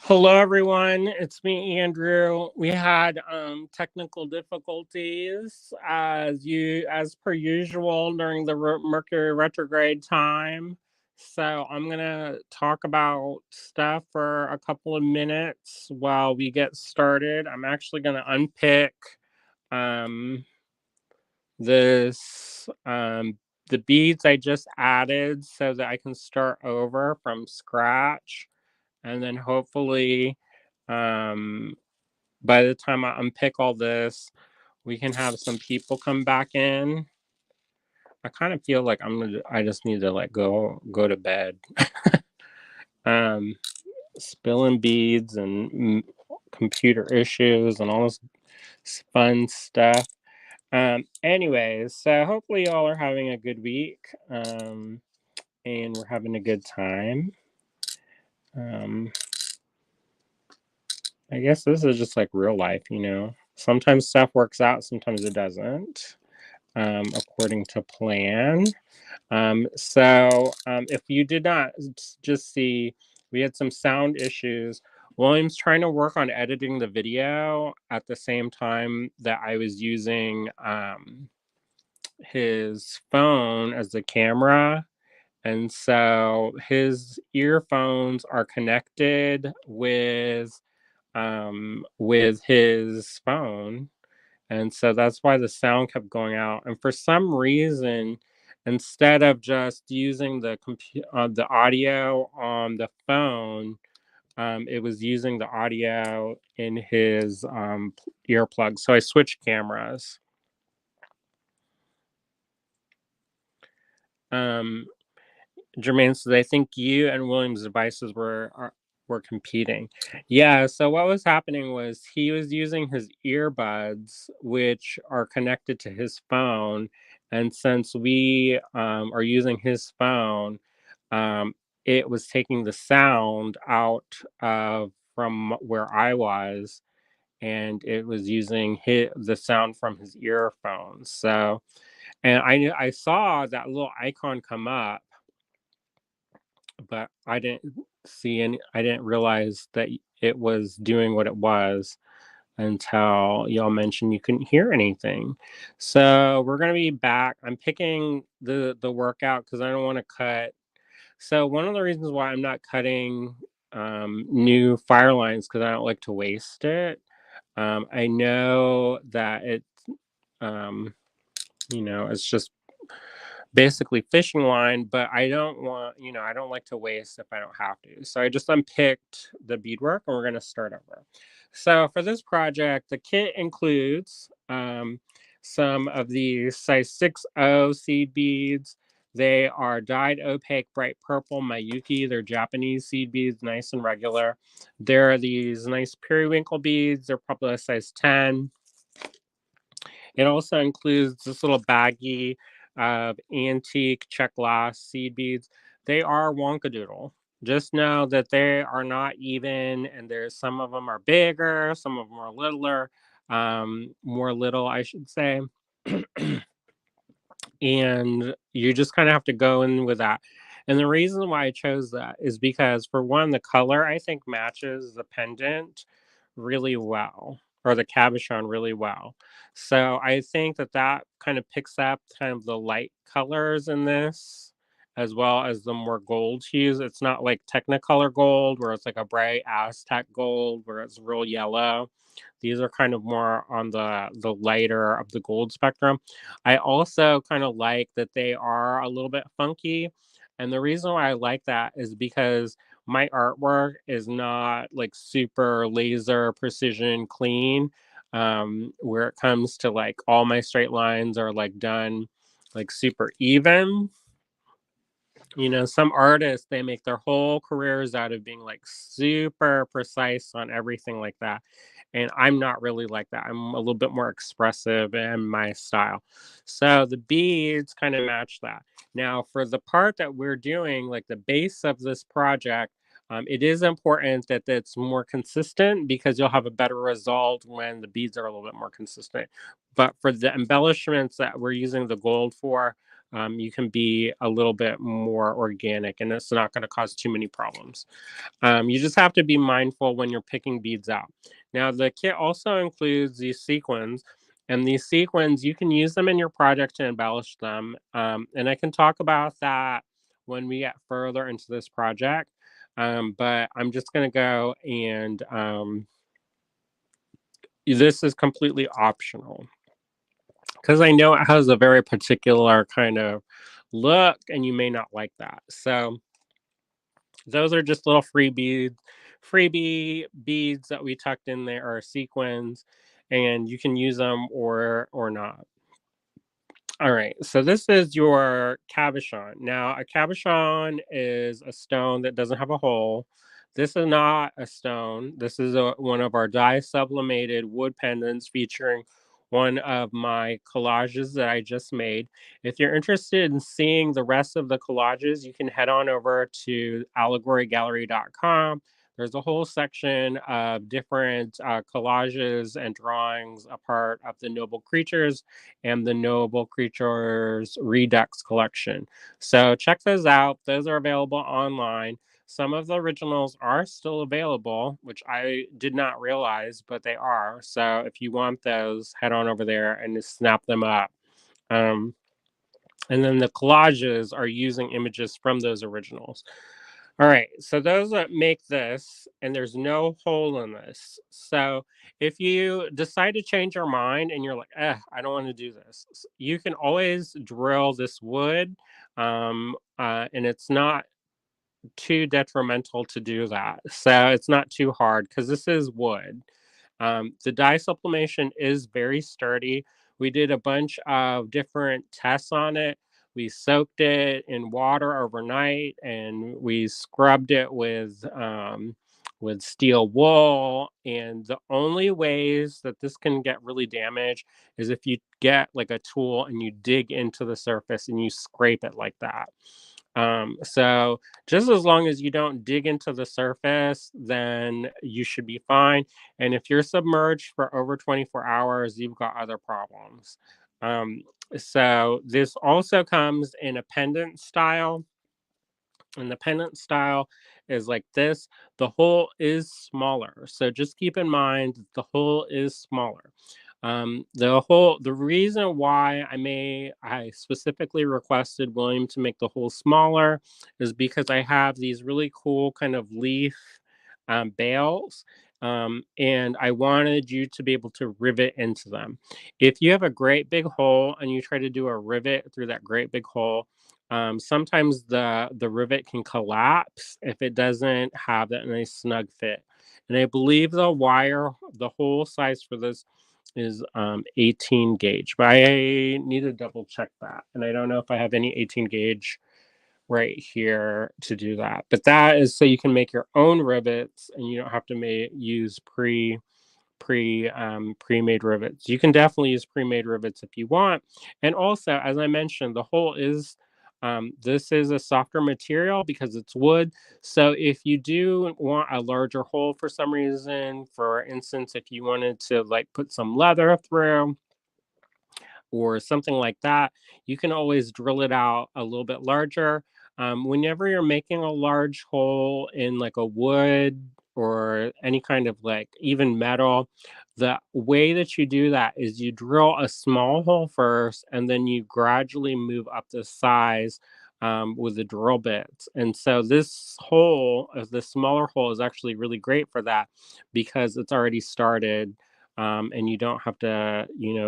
Hello, everyone. It's me, Andrew. We had technical difficulties as per usual during the Mercury retrograde time. So I'm gonna talk about stuff for a couple of minutes while we get started. I'm actually gonna unpick um, this the beads I just added so that I can start over from scratch, and then hopefully um, by the time I unpick all this, we can have some people come back in. I kind of feel like I just need to like go to bed. um, Spilling beads and computer issues and all this fun stuff. Anyways, so hopefully y'all are having a good week. And we're having a good time. Um, I guess this is just like real life. Sometimes stuff works out, sometimes it doesn't, according to plan. If you did not just see, we had some sound issues. William's trying to work on editing the video at the same time that I was using his phone as the camera. And so his earphones are connected with his phone, and so that's why the sound kept going out. And for some reason, instead of just using the audio on the phone, it was using the audio in his earplugs. So I switched cameras. Um, Jermaine says, I think you and William's devices were competing. Yeah, so what was happening was he was using his earbuds, which are connected to his phone. And since we are using his phone, um, it was taking the sound out of from where I was, and it was using the sound from his earphones. So, and I saw that little icon come up, but I didn't realize that it was doing what it was until y'all mentioned you couldn't hear anything. So we're gonna be back. I'm picking the workout because I don't want to cut. So one of the reasons why I'm not cutting new fire lines because I don't like to waste it. I know that um, it's just basically fishing line, but I don't like to waste if I don't have to. So I just unpicked the beadwork and we're going to start over. So for this project, the kit includes some of the size 6O seed beads. They are dyed opaque bright purple Mayuki. They're Japanese seed beads, nice and regular. There are these nice periwinkle beads. They're probably a size 10. It also includes this little baggie of antique Czech glass seed beads. They are Wonkadoodle. Just know that they are not even, and there's some of them are bigger, some of them are littler, more little, I should say. And you just kind of have to go in with that. And the reason why I chose that is because, for one, the color I think matches the pendant really well, or the cabochon really well. So I think that kind of picks up kind of the light colors in this, as well as the more gold hues. It's not like Technicolor gold, where it's like a bright Aztec gold, where it's real yellow. These are kind of more on the lighter of the gold spectrum. I also kind of like that they are a little bit funky. And the reason why I like that is because my artwork is not like super laser precision clean. Where it comes to like all my straight lines are like done like super even. Some artists, they make their whole careers out of being like super precise on everything like that. And I'm not really like that. I'm a little bit more expressive in my style. So the beads kind of match that. Now, for the part that we're doing, like the base of this project, it is important that it's more consistent because you'll have a better result when the beads are a little bit more consistent. But for the embellishments that we're using the gold for, you can be a little bit more organic, and it's not going to cause too many problems. You just have to be mindful when you're picking beads out. Now, the kit also includes these sequins, and these sequins, you can use them in your project to embellish them. And I can talk about that when we get further into this project. But I'm just going to go and this is completely optional because I know it has a very particular kind of look, and you may not like that. So, those are just little freebie beads that we tucked in there, or sequins, and you can use them or not. All right, so this is your cabochon. Now, a cabochon is a stone that doesn't have a hole. This is not a stone. This is one of our dye sublimated wood pendants featuring one of my collages that I just made. If you're interested in seeing the rest of the collages, you can head on over to allegorygallery.com. There's a whole section of different collages and drawings, a part of the Noble Creatures and the Noble Creatures Redux collection. So check those out. Those are available online. Some of the originals are still available, which I did not realize, but they are. So if you want those, head on over there and just snap them up. Um, and then the collages are using images from those originals. All right, so those that make this, and there's no hole in this. So if you decide to change your mind and you're like, I don't want to do this, you can always drill this wood, and it's not too detrimental to do that. So it's not too hard because this is wood. The dye sublimation is very sturdy. We did a bunch of different tests on it. We soaked it in water overnight, and we scrubbed it with steel wool. And the only ways that this can get really damaged is if you get like a tool and you dig into the surface and you scrape it like that. So just as long as you don't dig into the surface, then you should be fine. And if you're submerged for over 24 hours, you've got other problems. Um, so this also comes in a pendant style. And the pendant style is like this. The hole is smaller. So just keep in mind that the hole is smaller. The reason why I specifically requested William to make the hole smaller is because I have these really cool kind of leaf bales, and I wanted you to be able to rivet into them. If you have a great big hole and you try to do a rivet through that great big hole, sometimes the rivet can collapse if it doesn't have that nice snug fit. And I believe the hole size for this is 18 gauge, but I need to double check that. And I don't know if I have any 18 gauge right here to do that. But that is so you can make your own rivets and you don't have to use pre-made rivets. You can definitely use pre-made rivets if you want. And also, as I mentioned, the hole is this is a softer material because it's wood. So if you do want a larger hole for some reason, for instance, if you wanted to like put some leather through or something like that, you can always drill it out a little bit larger. Whenever you're making a large hole in like a wood or any kind of like even metal, the way that you do that is you drill a small hole first and then you gradually move up the size with the drill bits. And so this hole, the smaller hole, is actually really great for that because it's already started, and you don't have to,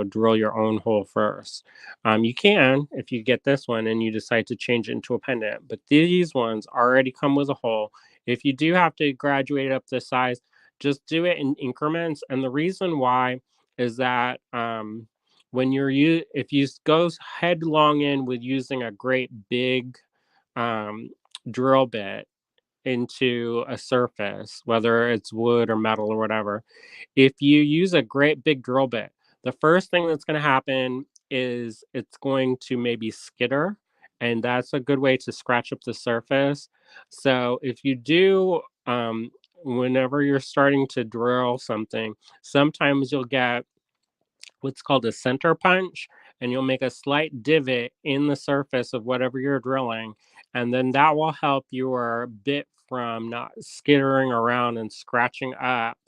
drill your own hole first. You can if you get this one and you decide to change it into a pendant, but these ones already come with a hole. If you do have to graduate up the size, just do it in increments. And the reason why is that if you go headlong in with using a great big um, drill bit into a surface, whether it's wood or metal or whatever, if you use a great big drill bit, the first thing that's going to happen is it's going to maybe skitter, and that's a good way to scratch up the surface. So if you do, whenever you're starting to drill something, sometimes you'll get what's called a center punch. and you'll make a slight divot in the surface of whatever you're drilling, and then that will help your bit from not skittering around and scratching up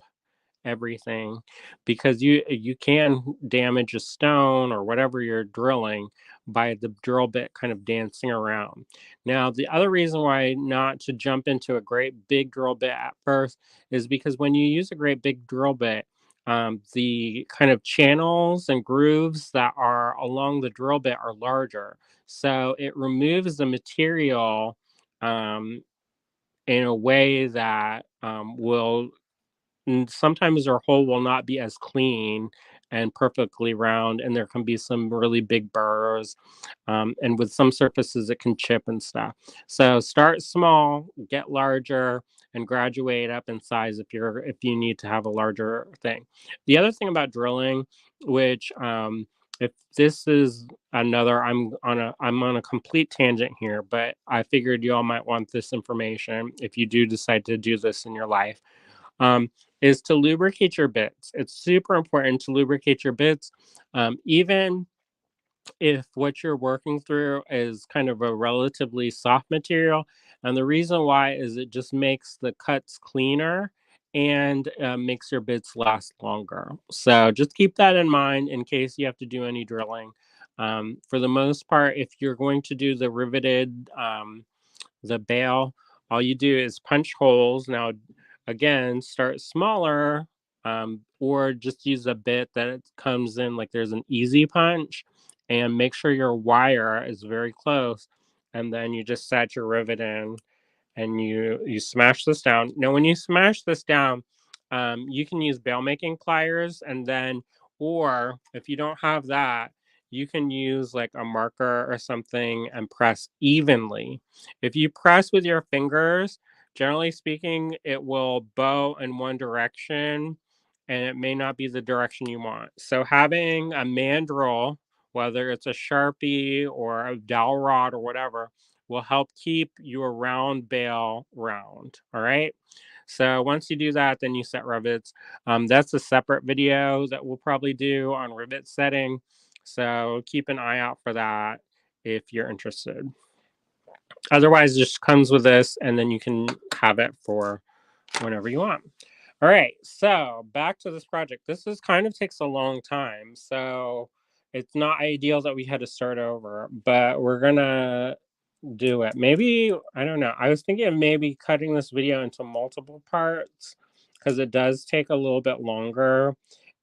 everything, because you can damage a stone or whatever you're drilling by the drill bit kind of dancing around. Now, the other reason why not to jump into a great big drill bit at first is because when you use a great big drill bit, the kind of channels and grooves that are along the drill bit are larger. So it removes the material um, in a way that will sometimes your hole will not be as clean and perfectly round, and there can be some really big burrs. And with some surfaces, it can chip and stuff. So start small, get larger, and graduate up in size if you need to have a larger thing. The other thing about drilling, which if this is another, I'm on a complete tangent here, but I figured you all might want this information if you do decide to do this in your life. Um, is to lubricate your bits. It's super important to lubricate your bits, even if what you're working through is kind of a relatively soft material. And the reason why is it just makes the cuts cleaner and makes your bits last longer. So just keep that in mind in case you have to do any drilling. For the most part, if you're going to do the riveted the bale, all you do is punch holes. Now, again, start smaller, or just use a bit that it comes in like there's an easy punch, and make sure your wire is very close. And then you just set your rivet in, and you smash this down. Now, when you smash this down, you can use bail making pliers, and then, or if you don't have that, you can use like a marker or something and press evenly. If you press with your fingers, generally speaking, it will bow in one direction, and it may not be the direction you want. So having a mandrel, whether it's a Sharpie or a dowel rod or whatever, will help keep your round bale round. All right. So once you do that, then you set rivets. That's a separate video that we'll probably do on rivet setting. So keep an eye out for that if you're interested. Otherwise, it just comes with this, and then you can have it for whenever you want. All right, so back to this project. This is kind of takes a long time, so it's not ideal that we had to start over, but we're gonna do it. Maybe, I don't know. I was thinking of maybe cutting this video into multiple parts because it does take a little bit longer,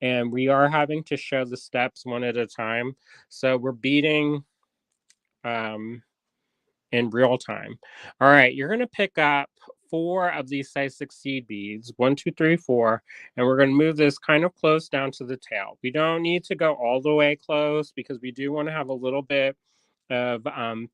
and we are having to show the steps one at a time. So we're beating um in real time. All right, you're going to pick up 4 of these size 6 seed beads, 1, 2, 3, 4, and we're going to move this kind of close down to the tail. We don't need to go all the way close because we do want to have a little bit of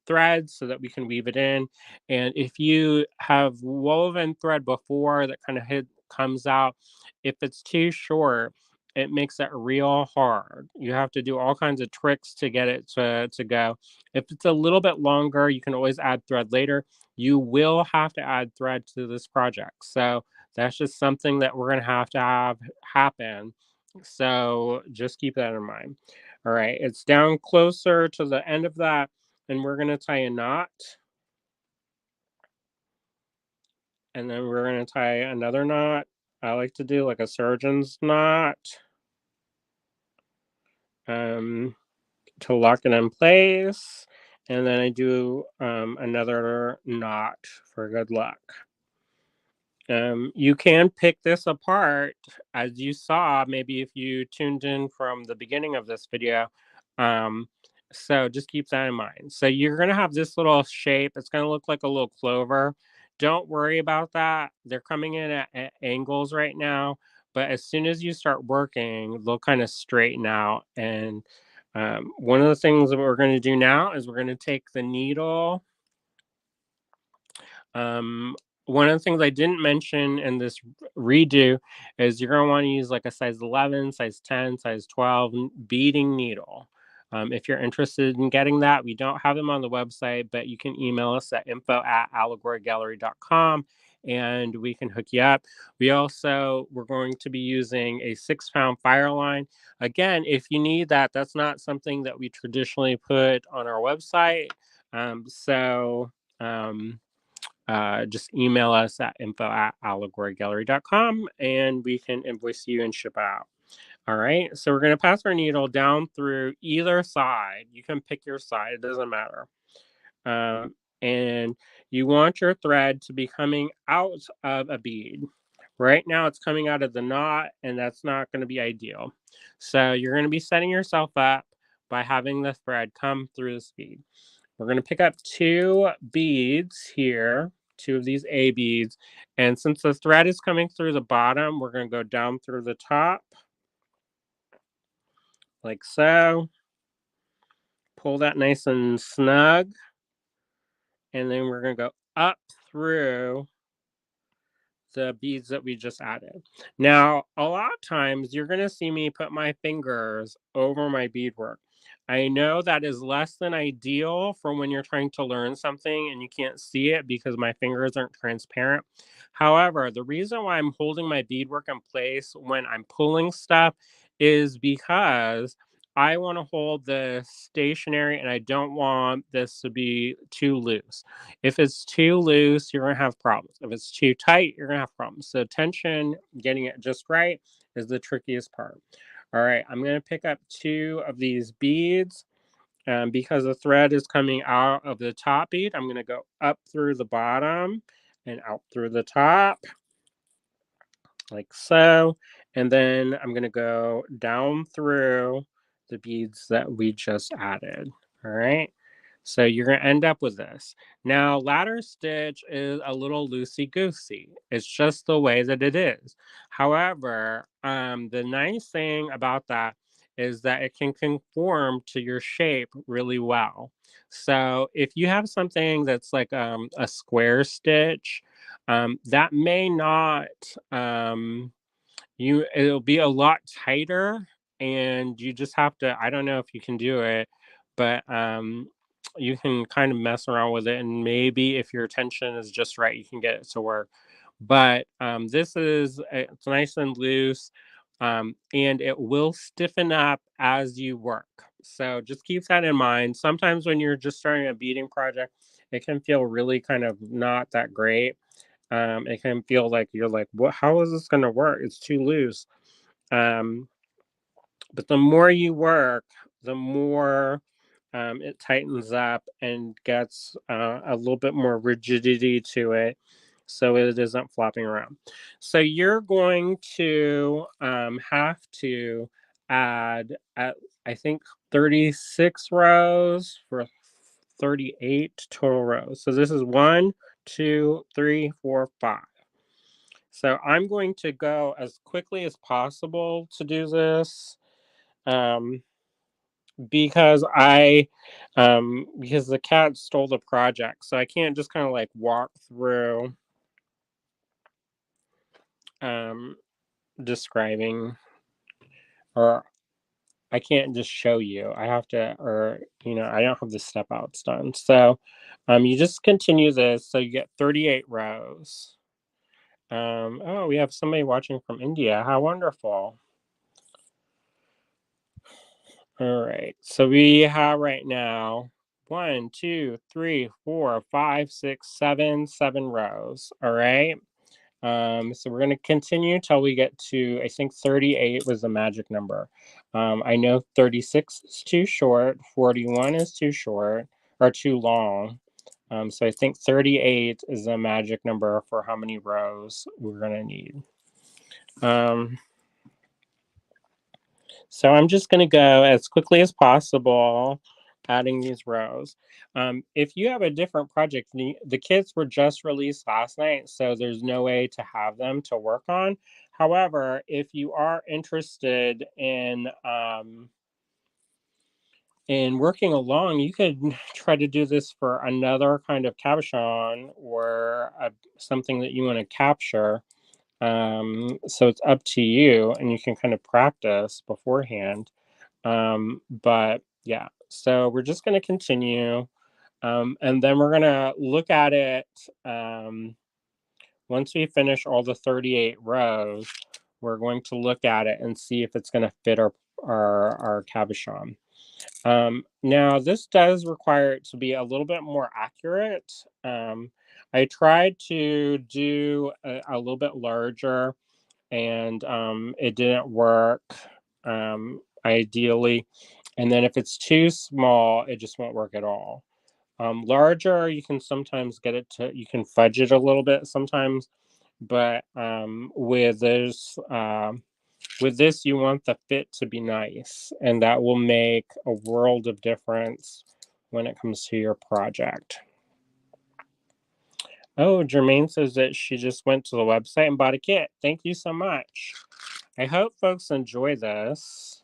thread so that we can weave it in. And if you have woven thread before that kind of comes out, if it's too short, it makes it real hard. You have to do all kinds of tricks to get it to go. If it's a little bit longer, you can always add thread later. You will have to add thread to this project. So that's just something that we're going to have happen. So just keep that in mind. All right, it's down closer to the end of that, and we're going to tie a knot. And then we're going to tie another knot. I like to do like a surgeon's knot to lock it in place. And then I do another knot for good luck. You can pick this apart, as you saw, maybe if you tuned in from the beginning of this video. So just keep that in mind. So you're going to have this little shape. It's going to look like a little clover. Don't worry about that. They're coming in at angles right now. But as soon as you start working, they'll kind of straighten out. And one of the things that we're going to do now is we're going to take the needle. One of the things I didn't mention in this redo is you're going to want to use like a size 11, size 10, size 12 beading needle. If you're interested in getting that, we don't have them on the website, but you can email us at info@allegorygallery.com and we can hook you up. We're going to be using a 6-pound fire line. Again, if you need that, that's not something that we traditionally put on our website. So just email us at info@allegorygallery.com and we can invoice you and ship out. All right. So we're going to pass our needle down through either side. You can pick your side, it doesn't matter. And you want your thread to be coming out of a bead. Right now it's coming out of the knot, and that's not going to be ideal. So you're going to be setting yourself up by having the thread come through this bead. We're going to pick up 2 beads here, 2 of these A beads. And since the thread is coming through the bottom, we're going to go down through the top like so. Pull that nice and snug. And then we're going to go up through the beads that we just added. Now, a lot of times you're going to see me put my fingers over my beadwork. I know that is less than ideal for when you're trying to learn something and you can't see it because my fingers aren't transparent. However, the reason why I'm holding my beadwork in place when I'm pulling stuff is because I want to hold this stationary and I don't want this to be too loose. If it's too loose, you're going to have problems. If it's too tight, you're going to have problems. So tension, getting it just right is the trickiest part. All right, I'm going to pick up 2 of these beads. Because the thread is coming out of the top bead, I'm going to go up through the bottom and out through the top like so. And then I'm going to go down through the beads that we just added. All right. So you're going to end up with this. Now, ladder stitch is a little loosey-goosey. It's just the way that it is. However, the nice thing about that is that it can conform to your shape really well. So if you have something that's like a square stitch, that may not it'll be a lot tighter, and you just have to, I don't know if you can do it, but you can kind of mess around with it, and maybe if your tension is just right, you can get it to work. But it's nice and loose, and it will stiffen up as you work. So just keep that in mind. Sometimes when you're just starting a beading project, it can feel really kind of not that great. It can feel like you're like, what? How is this going to work? It's too loose. Um, but the more you work, the more it tightens up and gets a little bit more rigidity to it, so it isn't flopping around. So you're going to have to add, I think, 36 rows for 38 total rows. So this is 1, 2, 3, 4, 5. So I'm going to go as quickly as possible to do this, um, because because the cat stole the project, so I can't just kind of like walk through um, describing, or I can't just show you. I have to, or I don't have the step outs done. So you just continue this. So you get 38 rows. Oh, we have somebody watching from India. How wonderful. All right. So we have right now 1, 2, 3, 4, 5, 6, 7 rows. All right. So we're going to continue till we get to, I think 38 was the magic number. I know 36 is too short, 41 is too short or too long. So I think 38 is the magic number for how many rows we're going to need. So I'm just going to go as quickly as possible, adding these rows. If you have a different project, the kits were just released last night, so there's no way to have them to work on. However, if you are interested in working along, you could try to do this for another kind of cabochon or something that you want to capture. So it's up to you, and you can kind of practice beforehand. But yeah, so we're just going to continue. And then we're going to look at it once we finish all the 38 rows, we're going to look at it and see if it's going to fit our cabochon. Now, this does require it to be a little bit more accurate. I tried to do a little bit larger, and it didn't work ideally. And then if it's too small, it just won't work at all. Larger, you can sometimes get it to, you can fudge it a little bit sometimes, but with this, you want the fit to be nice, and that will make a world of difference when it comes to your project. Oh, Jermaine says that she just went to the website and bought a kit. Thank you so much. I hope folks enjoy this.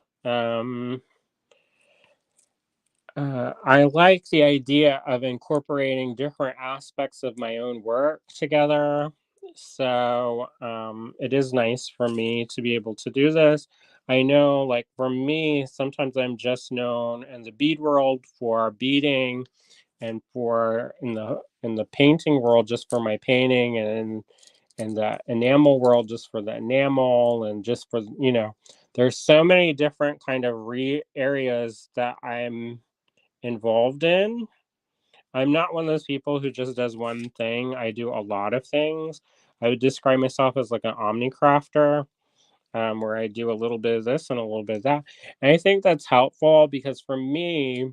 I like the idea of incorporating different aspects of my own work together. So it is nice for me to be able to do this. I know, like for me, sometimes I'm just known in the bead world for beading, and for in the painting world just for my painting, and in the enamel world just for the enamel, and just for there's so many different kind of areas that I'm involved in. I'm not one of those people who just does one thing. I do a lot of things. I would describe myself as like an omni crafter, where I do a little bit of this and a little bit of that. And I think that's helpful because for me,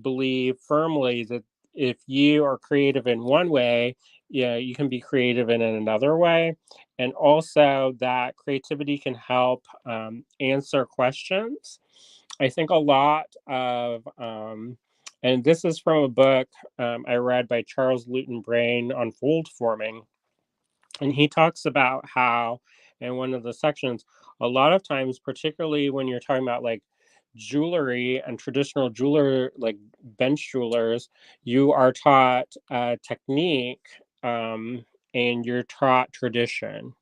believe firmly that if you are creative in one way, yeah, you can be creative in another way. And also that creativity can help answer questions. I think a lot of, and this is from a book I read by Charles Luton Brain on fold forming. And he talks about how, in one of the sections, a lot of times, particularly when you're talking about like jewelry and traditional jeweler, like bench jewelers, you are taught technique, and you're taught tradition.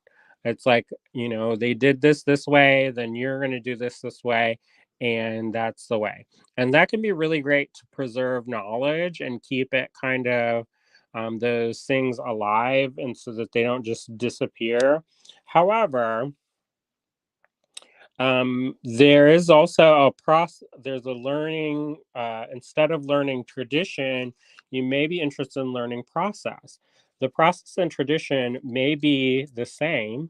It's like, they did this way, then you're going to do this way, and that's the way. And that can be really great to preserve knowledge and keep it kind of those things alive, and so that they don't just disappear. However, there is also a process, there's a learning, instead of learning tradition, you may be interested in learning process. The process and tradition may be the same.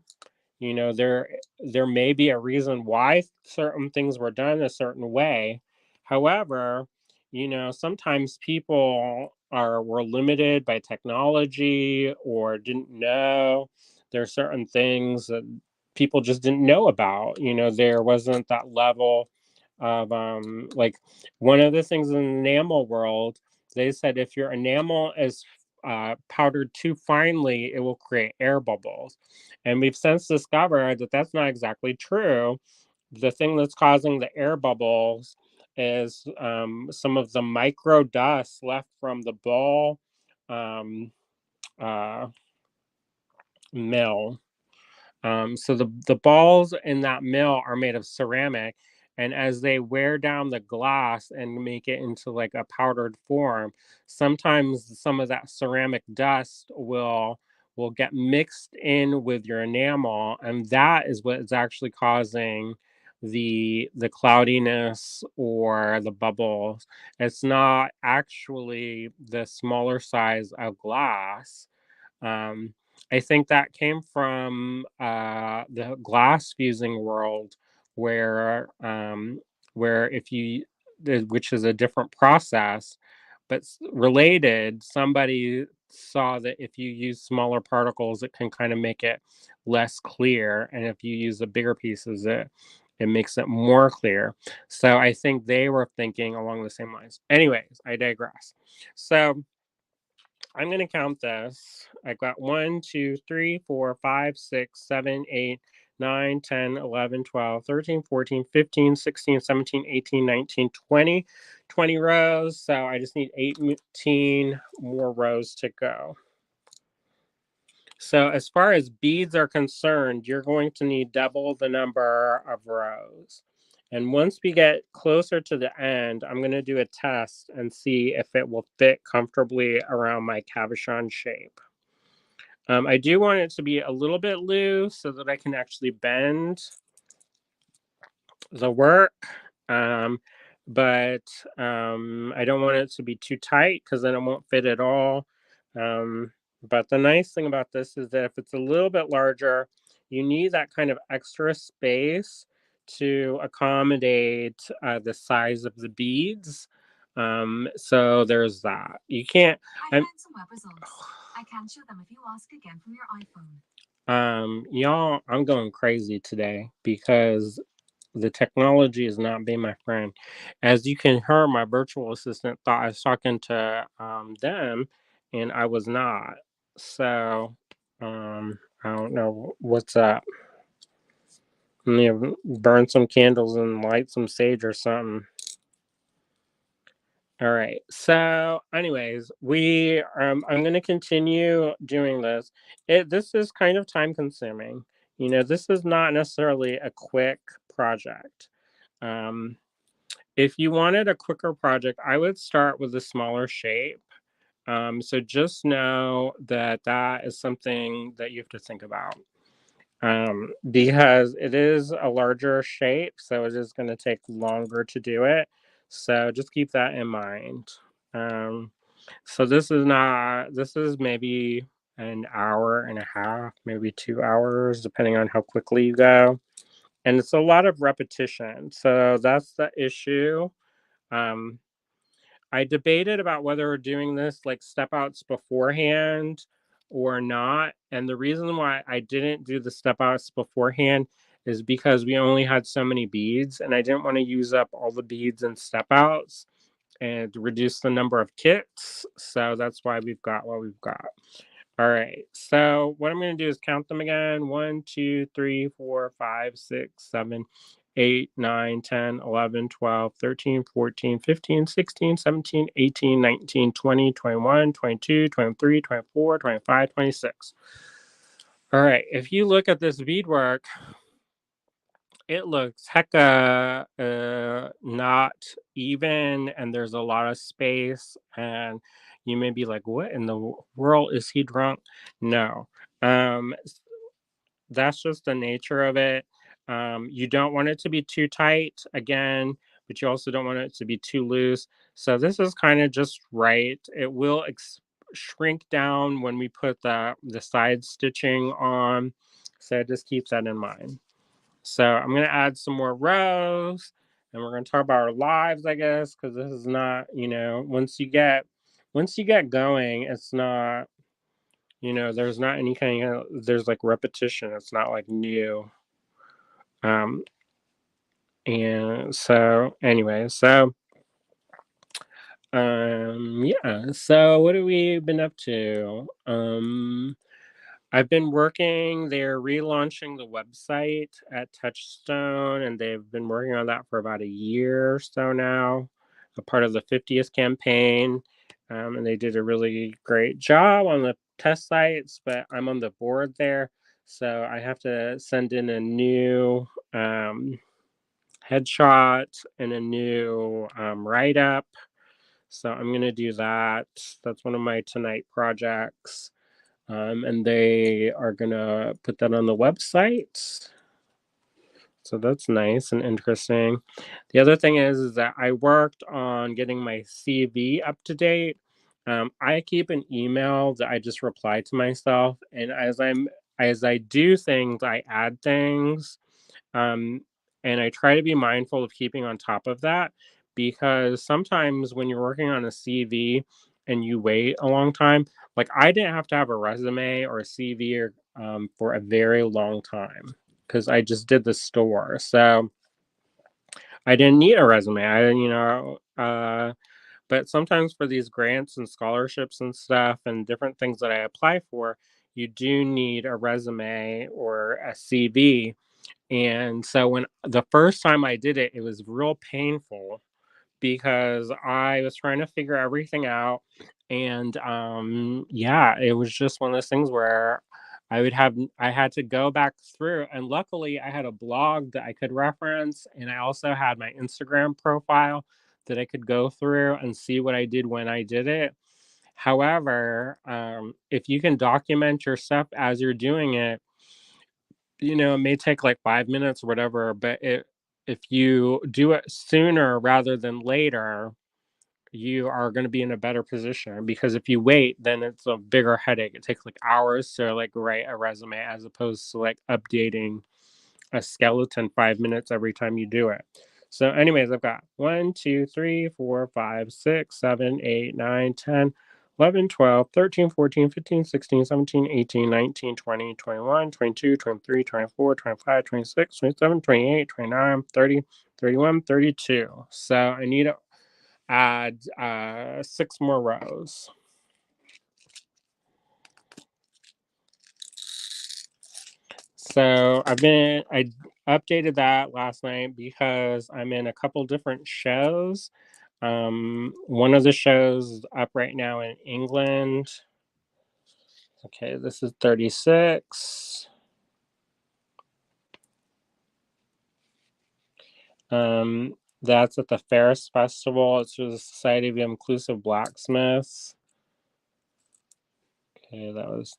There may be a reason why certain things were done a certain way. However, sometimes people were limited by technology or didn't know. There are certain things that people just didn't know about. There wasn't that level of like, one of the things in the enamel world, they said if your enamel is powdered too finely, it will create air bubbles. And we've since discovered that that's not exactly true. The thing that's causing the air bubbles is some of the micro dust left from the ball um, uh, mill. So the balls in that mill are made of ceramic, and as they wear down the glass and make it into like a powdered form, sometimes some of that ceramic dust will get mixed in with your enamel, and that is what is actually causing the cloudiness or the bubbles. It's not actually the smaller size of glass. um, I think that came from the glass fusing world, where if you, which is a different process, but related. Somebody saw that if you use smaller particles, it can kind of make it less clear, and if you use the bigger pieces, it makes it more clear. So I think they were thinking along the same lines. Anyways, I digress. So I'm going to count this. I got 1, 2, 3, 4, 5, 6, 7, 8, 9, 10, 11, 12, 13, 14, 15, 16, 17, 18, 19, 20. 20 rows. So I just need 18 more rows to go. So as far as beads are concerned, you're going to need double the number of rows. And once we get closer to the end, I'm going to do a test and see if it will fit comfortably around my cabochon shape. I do want it to be a little bit loose so that I can actually bend the work. Um, but I don't want it to be too tight because then it won't fit at all. Um, but the nice thing about this is that if it's a little bit larger, you need that kind of extra space to accommodate the size of the beads. So there's that. You can't. I I'm, found some web results. I can show them if you ask again from your iPhone. y'all, I'm going crazy today because the technology is not being my friend. As you can hear, my virtual assistant thought I was talking to them, and I was not. So, I don't know what's up. Burn some candles and light some sage or something. All right. So, anyways, I'm going to continue doing this. This is kind of time consuming. This is not necessarily a quick project. Um, If you wanted a quicker project, I would start with a smaller shape. So just know that that is something that you have to think about, because it is a larger shape, so it is going to take longer to do it. So just keep that in mind. Um, so this is maybe an hour and a half, maybe 2 hours, depending on how quickly you go. And it's a lot of repetition. So that's the issue. Um, I debated about whether we're doing this like step outs beforehand or not. And the reason why I didn't do the step outs beforehand is because we only had so many beads and I didn't want to use up all the beads and step outs and reduce the number of kits. So that's why we've got what we've got. All right. So what I'm going to do is count them again. 1, 2, 3, 4, 5, 6, 7, 8, 9, 10, 11, 12, 13, 14, 15, 16, 17, 18, 19, 20, 21, 22, 23, 24, 25, 26. All right. If you look at this beadwork, it looks hecka not even, and there's a lot of space, and you may be like, what in the world, is he drunk? No. That's just the nature of it. You don't want it to be too tight again, but you also don't want it to be too loose. So this is kind of just right. It will shrink down when we put the side stitching on. So just keep that in mind. So I'm gonna add some more rows, and we're gonna talk about our lives, I guess, because this is not, once you get going, it's not, there's not any kind of there's like repetition. It's not like new. Um, and so anyway, yeah. So what have we been up to? I've been working. They're relaunching the website at Touchstone, and they've been working on that for about a year or so now, a part of the 50th campaign. And they did a really great job on the test sites, but I'm on the board there. So I have to send in a new headshot and a new write up. So I'm going to do that. That's one of my tonight projects. And they are going to put that on the website. So that's nice and interesting. The other thing is that I worked on getting my CV up to date. I keep an email that I just reply to myself, and as I do things, I add things. Um, and I try to be mindful of keeping on top of that because sometimes when you're working on a CV and you wait a long time, like I didn't have to have a resume or a CV for a very long time because I just did the store. So I didn't need a resume. But sometimes for these grants and scholarships and stuff and different things that I apply for, you do need a resume or a CV. And so when the first time I did it, it was real painful because I was trying to figure everything out. And yeah, it was just one of those things where I had to go back through, and luckily I had a blog that I could reference, and I also had my Instagram profile that I could go through and see what I did when I did it. However, if you can document your stuff as you're doing it, it may take like 5 minutes or whatever, but if you do it sooner rather than later, you are going to be in a better position, because if you wait, then it's a bigger headache. It takes like hours to like write a resume, as opposed to like updating a skeleton 5 minutes every time you do it. So, anyways, I've got 1, 2, 3, 4, 5, 6, 7, 8, 9, 10, 11, 12, 13, 14, 15, 16, 17, 18, 19, 20, 21, 22, 23, 24, 25, 26, 27, 28, 29, 30, 31, 32. So I need to add 6 more rows. So I updated that last night because I'm in a couple different shows. One of the shows is up right now in England. Okay, this is 36. That's at the Ferris Festival. It's the Society of Inclusive Blacksmiths. Okay, that was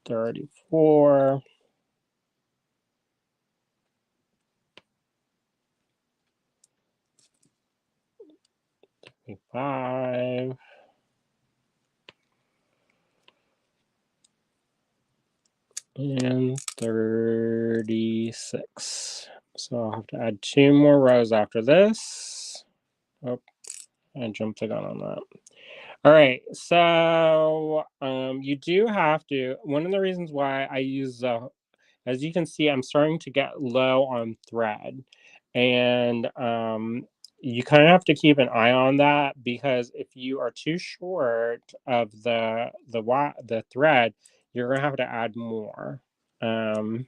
34. Five. And 36. So I'll have to add 2 more rows after this. Oh, I jumped the gun on that. All right, so you do have to. One of the reasons why I use as you can see, I'm starting to get low on thread, and you kind of have to keep an eye on that, because if you are too short of the thread, you're gonna have to add more. Um,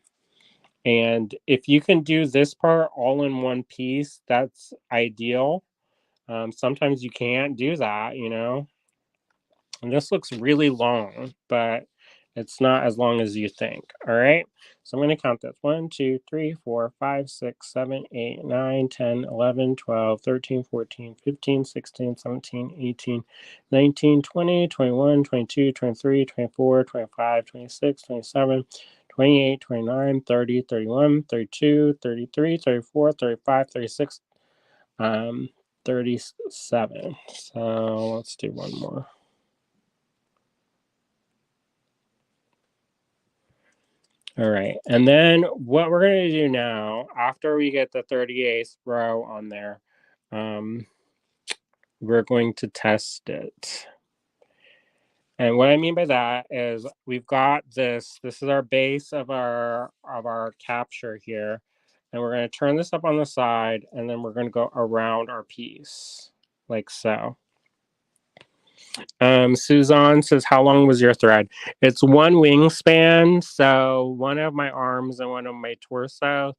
and if you can do this part all in one piece, that's ideal. Sometimes you can't do that. And this looks really long, but it's not as long as you think. All right. So I'm going to count this: 1, 2, 3, 4, 5, 6, 7, 8, 9, 10, 11, 12, 13, 14, 15, 16, 17, 18, 19, 20, 21, 22, 23, 24, 25, 26, 27, 28, 29, 30, 31, 32, 33, 34, 35, 36, 37. So let's do one more. All right. And then what we're going to do now, after we get the 38th row on there, we're going to test it. And what I mean by that is we've got this is our base of our capture here. And we're going to turn this up on the side, and then we're going to go around our piece like so. Suzanne says, how long was your thread? It's one wingspan, so one of my arms and one of my torso.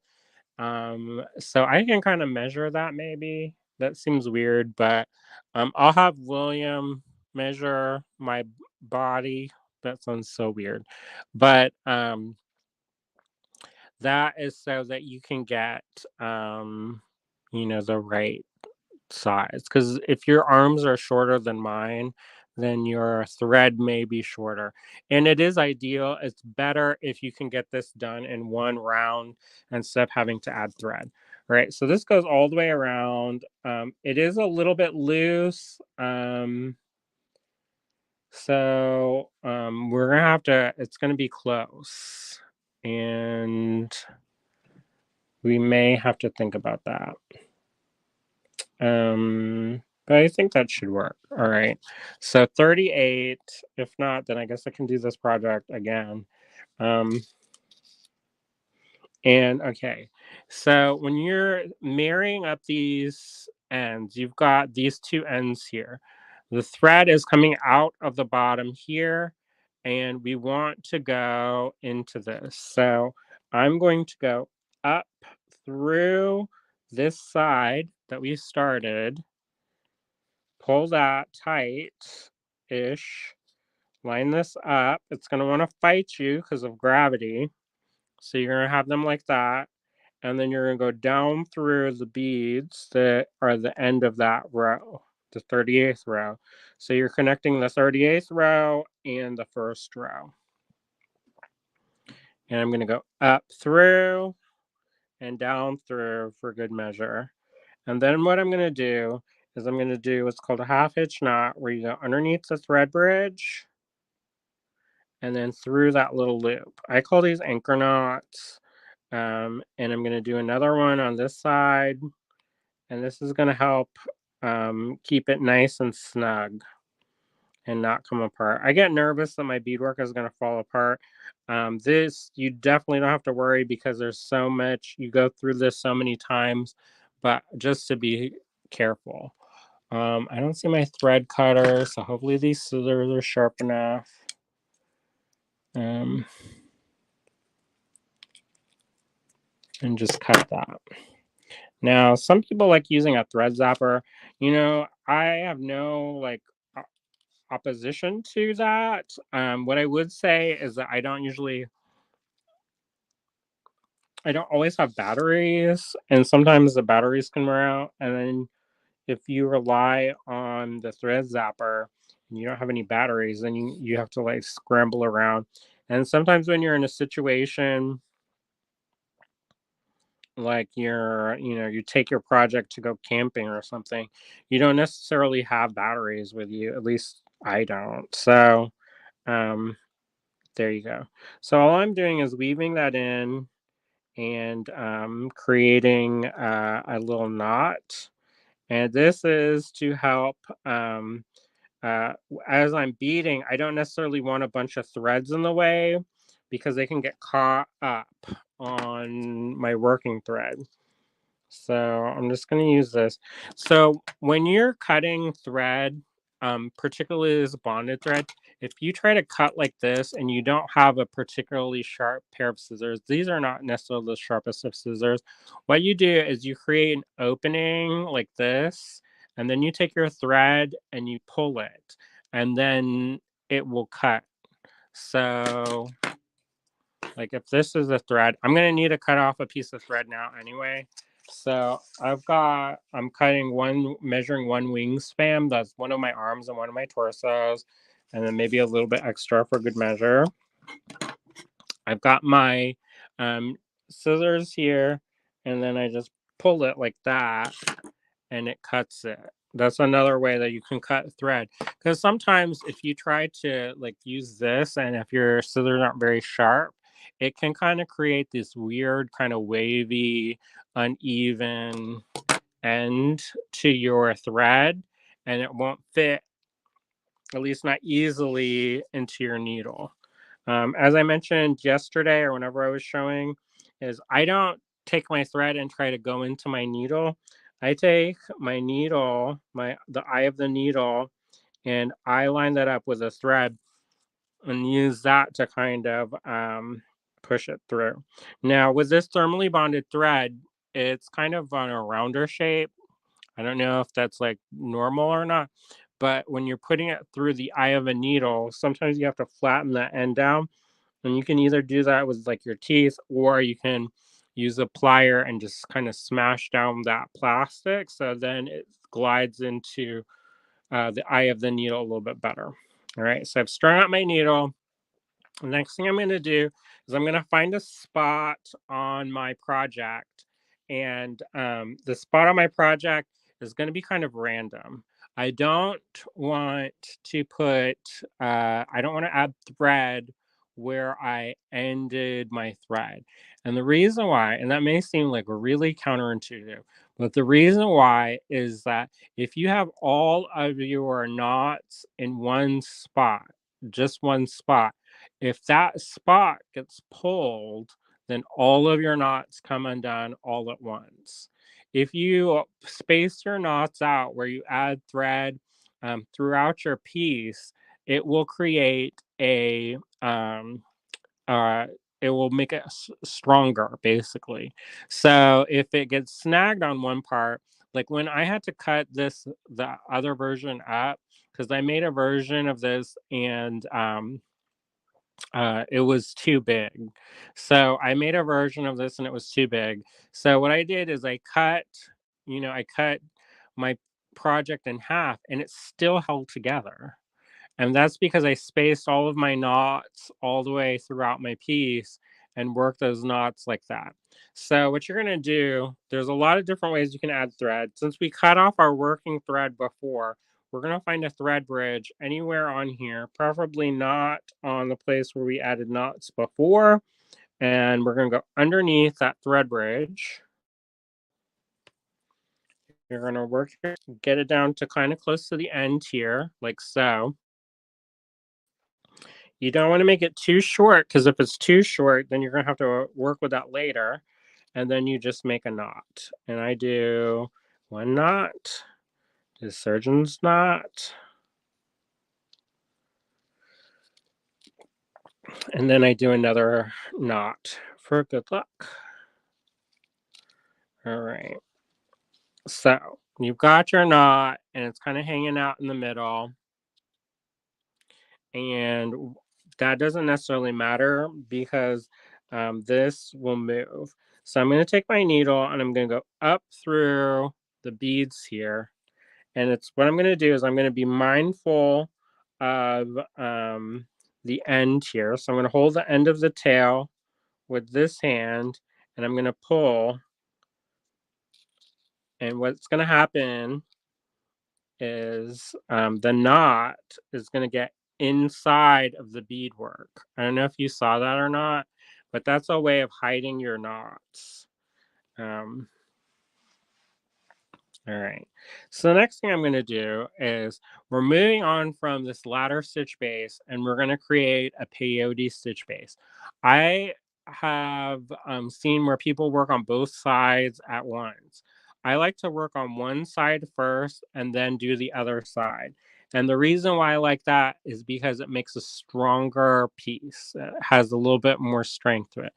So I can kind of measure that maybe. That seems weird, but I'll have William measure my body. That sounds so weird. But that is so that you can get the right size, because if your arms are shorter than mine, then your thread may be shorter, and it is ideal. It's better if you can get this done in one round instead of having to add thread. All right, so this goes all the way around. It is a little bit loose, so we're gonna have to, it's gonna be close, and we may have to think about that. But I think that should work. All right. So 38. If not, then I guess I can do this project again. And okay. So when you're marrying up these ends, you've got these two ends here. The thread is coming out of the bottom here, and we want to go into this. So I'm going to go up through this side that we started, pull that tight-ish, line this up. It's going to want to fight you because of gravity. So you're going to have them like that. And then you're going to go down through the beads that are the end of that row. the 38th row. So you're connecting the 38th row and the first row. And I'm going to go up through and down through for good measure. And then what I'm going to do is I'm going to do what's called a half hitch knot, where you go underneath the thread bridge and then through that little loop. I call these anchor knots. And I'm going to do another one on this side. And this is going to help keep it nice and snug and not come apart. I get nervous that my beadwork is going to fall apart. This, you definitely don't have to worry, because there's so much, you go through this so many times, but just to be careful. I don't see my thread cutter, so hopefully these scissors are sharp enough. And just cut that. Now, some people like using a thread zapper. I have no like opposition to that. What I would say is that I don't always have batteries, and sometimes the batteries can wear out. And then if you rely on the thread zapper and you don't have any batteries, then you have to like scramble around. And sometimes when you're in a situation like you take your project to go camping or something, you don't necessarily have batteries with you. At least I don't. So, um, there you go. So all I'm doing is weaving that in and creating a little knot. And this is to help. Uh, as I'm beading, I don't necessarily want a bunch of threads in the way, because they can get caught up on my working thread. So I'm just going to use this. So when you're cutting thread, particularly this bonded thread, if you try to cut like this and you don't have a particularly sharp pair of scissors, these are not necessarily the sharpest of scissors. What you do is you create an opening like this, and then you take your thread and you pull it, and then it will cut. So like if this is a thread, I'm going to need to cut off a piece of thread now anyway. So I'm measuring one wingspan. That's one of my arms and one of my torsos, and then maybe a little bit extra for good measure. I've got my scissors here, and then I just pull it like that, and it cuts it. That's another way that you can cut thread. Because sometimes if you try to like use this, and if your scissors aren't very sharp, it can kind of create this weird kind of wavy, uneven end to your thread, and it won't fit, at least not easily, into your needle. As I mentioned yesterday, or whenever I was showing, is I don't take my thread and try to go into my needle. I take my needle, the eye of the needle, and I line that up with a thread and use that to kind of push it through. Now, with this thermally bonded thread, it's kind of on a rounder shape. I don't know if that's like normal or not, but when you're putting it through the eye of a needle, sometimes you have to flatten that end down, and you can either do that with like your teeth, or you can use a plier and just kind of smash down that plastic, so then it glides into the eye of the needle a little bit better. All right, so I've strung out my needle. The next thing I'm going to do is I'm going to find a spot on my project. And the spot on my project is going to be kind of random. I don't want to I don't want to add thread where I ended my thread. And the reason why, and that may seem like really counterintuitive, but the reason why is that if you have all of your knots in one spot, just one spot, if that spot gets pulled, then all of your knots come undone all at once. If you space your knots out where you add thread throughout your piece, it will create uh, it will make it stronger, basically. So if it gets snagged on one part, like when I had to cut the other version up, because I made a version of this, and it was too big. So I made a version of this and it was too big. So what I did is I cut my project in half and it still held together. And that's because I spaced all of my knots all the way throughout my piece and work those knots like that. So what you're going to do, there's a lot of different ways you can add thread. Since we cut off our working thread before, we're going to find a thread bridge anywhere on here, preferably not on the place where we added knots before. And we're going to go underneath that thread bridge. You're going to work, get it down to kind of close to the end here, like so. You don't want to make it too short, because if it's too short, then you're going to have to work with that later. And then you just make a knot. And I do one knot, the surgeon's knot, and then I do another knot for good luck. All right. So you've got your knot, and it's kind of hanging out in the middle. And that doesn't necessarily matter because this will move. So I'm going to take my needle and I'm going to go up through the beads here. And it's what I'm going to do is I'm going to be mindful of the end here. So I'm going to hold the end of the tail with this hand and I'm going to pull. And what's going to happen is the knot is going to get inside of the beadwork. I don't know if you saw that or not, but that's a way of hiding your knots. All right. So the next thing I'm going to do is we're moving on from this ladder stitch base and we're going to create a peyote stitch base. I have seen where people work on both sides at once. I like to work on one side first and then do the other side. And the reason why I like that is because it makes a stronger piece. It has a little bit more strength to it.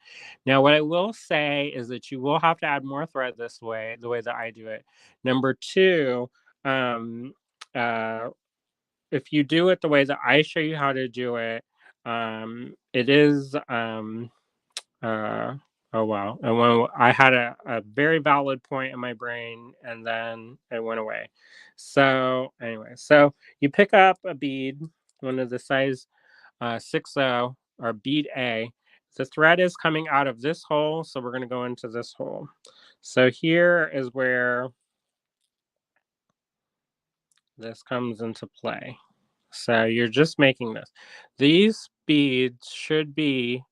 Now, what I will say is that you will have to add more thread this way, the way that I do it. Number two, um, uh, if you do it the way that I show you how to do it, it is, uh, oh wow. And when I had a very valid point in my brain and then it went away. So anyway, so you pick up a bead, one of the size 6/0 or bead A. The thread is coming out of this hole, so we're going to go into this hole. So here is where this comes into play. So you're just making this. These beads should be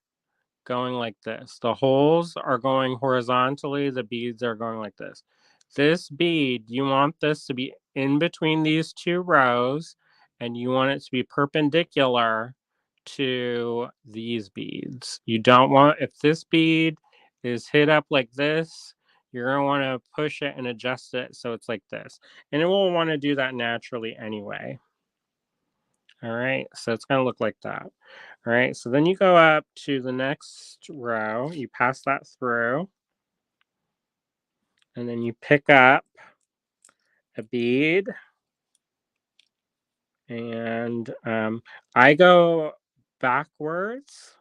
going like this. The holes are going horizontally, the beads are going like this. This bead, you want this to be in between these two rows, and you want it to be perpendicular to these beads. You don't want, if this bead is hit up like this, you're going to want to push it and adjust it so it's like this. And it will want to do that naturally anyway. All right, so it's going to look like that. All right, so then you go up to the next row, you pass that through, and then you pick up a bead, and I go backwards.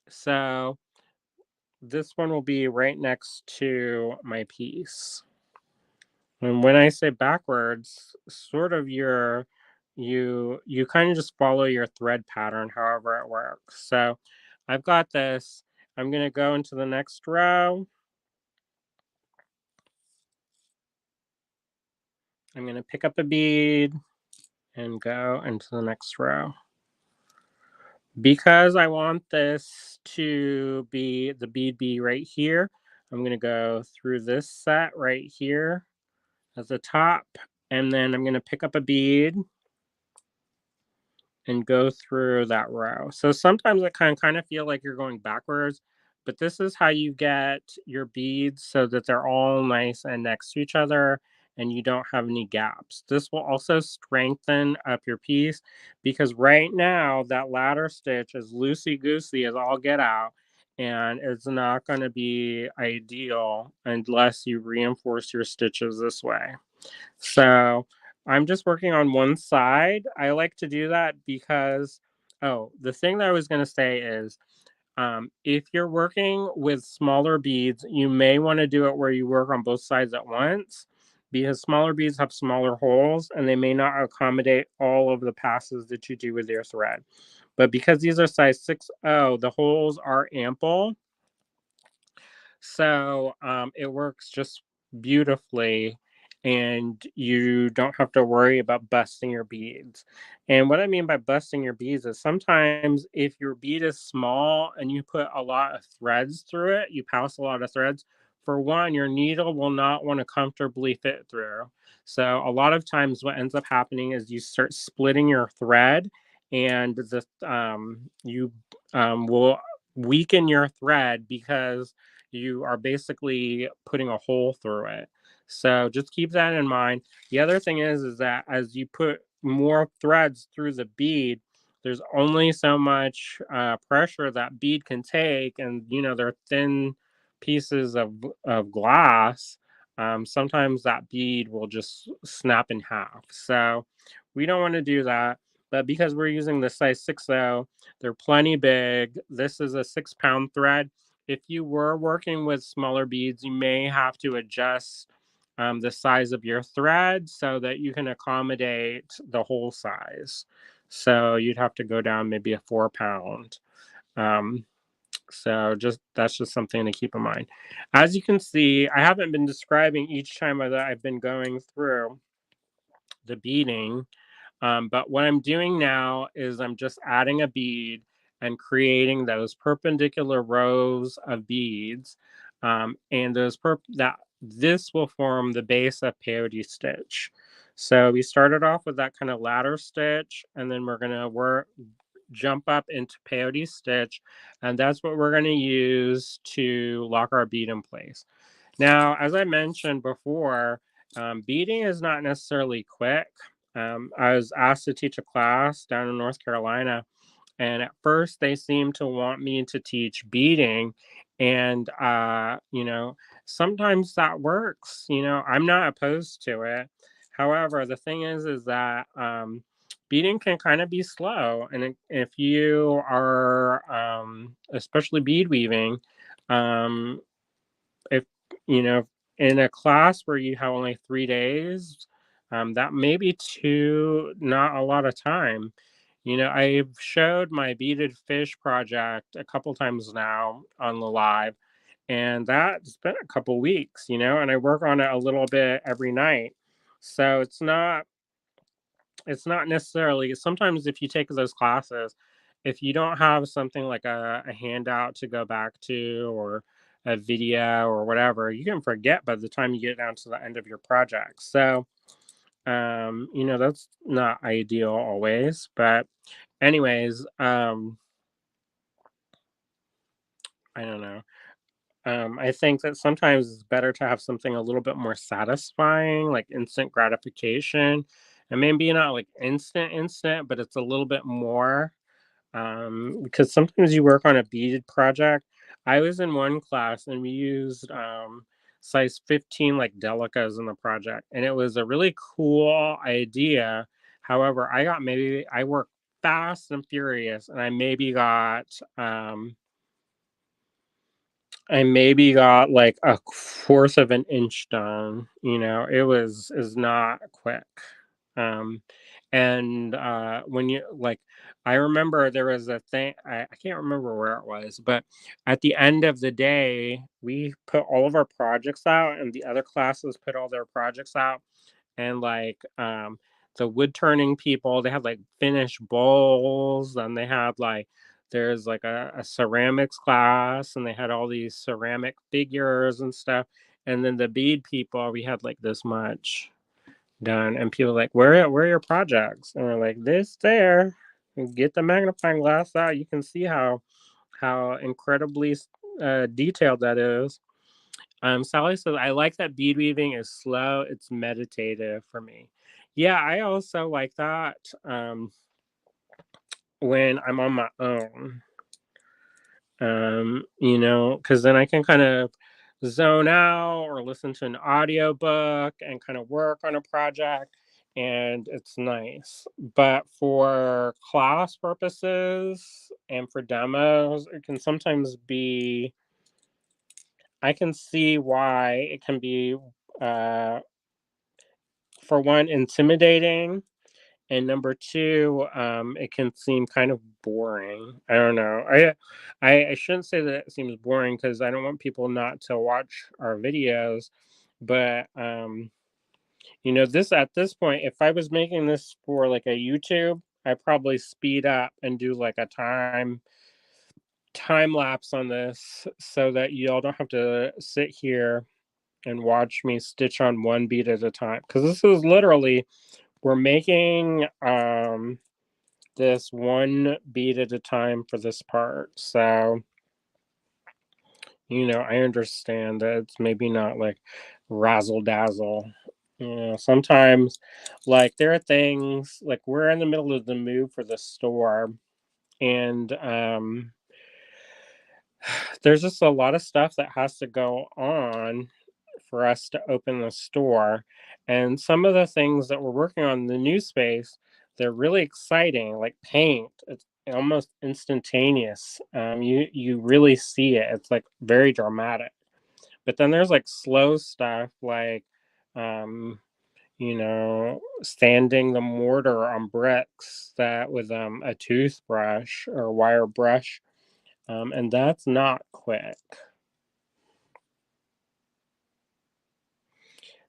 So this one will be right next to my piece. And when I say backwards, sort of you kind of just follow your thread pattern however it works. So I've got this. I'm going to go into the next row. I'm going to pick up a bead and go into the next row. Because I want this to be the bead be right here, I'm going to go through this set right here at the top, and then I'm going to pick up a bead and go through that row. So sometimes it can kind of feel like you're going backwards, but this is how you get your beads so that they're all nice and next to each other and you don't have any gaps. This will also strengthen up your piece because right now that ladder stitch is loosey-goosey as all get out and it's not going to be ideal unless you reinforce your stitches this way. So I'm just working on one side. I like to do that because, oh, the thing that I was going to say is if you're working with smaller beads, you may want to do it where you work on both sides at once because smaller beads have smaller holes and they may not accommodate all of the passes that you do with your thread. But because these are size 6O, the holes are ample, so it works just beautifully, and you don't have to worry about busting your beads. And what I mean by busting your beads is sometimes if your bead is small and you put a lot of threads through it, you pass a lot of threads. For one, your needle will not want to comfortably fit through. So a lot of times, what ends up happening is you start splitting your thread, and the you will weaken your thread because you are basically putting a hole through it. So just keep that in mind. The other thing is that as you put more threads through the bead, there's only so much pressure that bead can take, and they're thin pieces of glass. Sometimes that bead will just snap in half. So we don't want to do that. But because we're using the size 6O, they're plenty big. This is a 6 pound thread. If you were working with smaller beads, you may have to adjust the size of your thread so that you can accommodate the whole size. So you'd have to go down maybe a 4 pound. Um, so just that's just something to keep in mind. As you can see, I haven't been describing each time that I've been going through the beading, but what I'm doing now is I'm just adding a bead and creating those perpendicular rows of beads, and that this will form the base of peyote stitch. So we started off with that kind of ladder stitch, and then we're gonna work jump up into peyote stitch, and that's what we're gonna use to lock our bead in place. Now, as I mentioned before, beading is not necessarily quick. I was asked to teach a class down in North Carolina, and at first they seemed to want me to teach beading, and sometimes that works. I'm not opposed to it. However, the thing is that beading can kind of be slow, and if you are especially bead weaving, um, if you know in a class where you have only 3 days, that may be too not a lot of time. I've showed my beaded fish project a couple times now on the live, and that's been a couple weeks, and I work on it a little bit every night. So it's not necessarily, sometimes if you take those classes, if you don't have something like a handout to go back to, or a video or whatever, you can forget by the time you get down to the end of your project. So that's not ideal always, but anyways, I don't know. I think that sometimes it's better to have something a little bit more satisfying, like instant gratification, and maybe not like instant, but it's a little bit more. Because sometimes you work on a beaded project. I was in one class and we used size 15 like delicas in the project, and it was a really cool idea. However, I worked fast and furious, and I maybe got like a fourth of an inch done. It was is not quick. Um, and when you like, I remember there was a thing. I can't remember where it was, but at the end of the day, we put all of our projects out, and the other classes put all their projects out, and like the wood turning people, they had like finished bowls, and they had like there's like a ceramics class, and they had all these ceramic figures and stuff. And then the bead people, we had like this much done, and people were like, where are your projects? And we're like, this there. Get the magnifying glass out, you can see how incredibly detailed that is. Sally says, I like that bead weaving is slow, it's meditative for me. Yeah, I also like that when I'm on my own. Because then I can kind of zone out or listen to an audiobook and kind of work on a project, and it's nice. But for class purposes and for demos, it can sometimes be, I can see why it can be uh for one, intimidating, and number two, it can seem kind of boring. I don't know. I shouldn't say that it seems boring because I don't want people not to watch our videos, but this at this point, if I was making this for like a YouTube, I probably speed up and do like a time lapse on this so that y'all don't have to sit here and watch me stitch on one bead at a time. Because this is literally we're making this one bead at a time for this part. So I understand that it's maybe not like razzle dazzle. Sometimes like there are things like we're in the middle of the move for the store, and there's just a lot of stuff that has to go on for us to open the store. And some of the things that we're working on in the new space, they're really exciting, like paint. It's almost instantaneous. You really see it. It's like very dramatic. But then there's like slow stuff like sanding the mortar on bricks that with a toothbrush or wire brush. And that's not quick.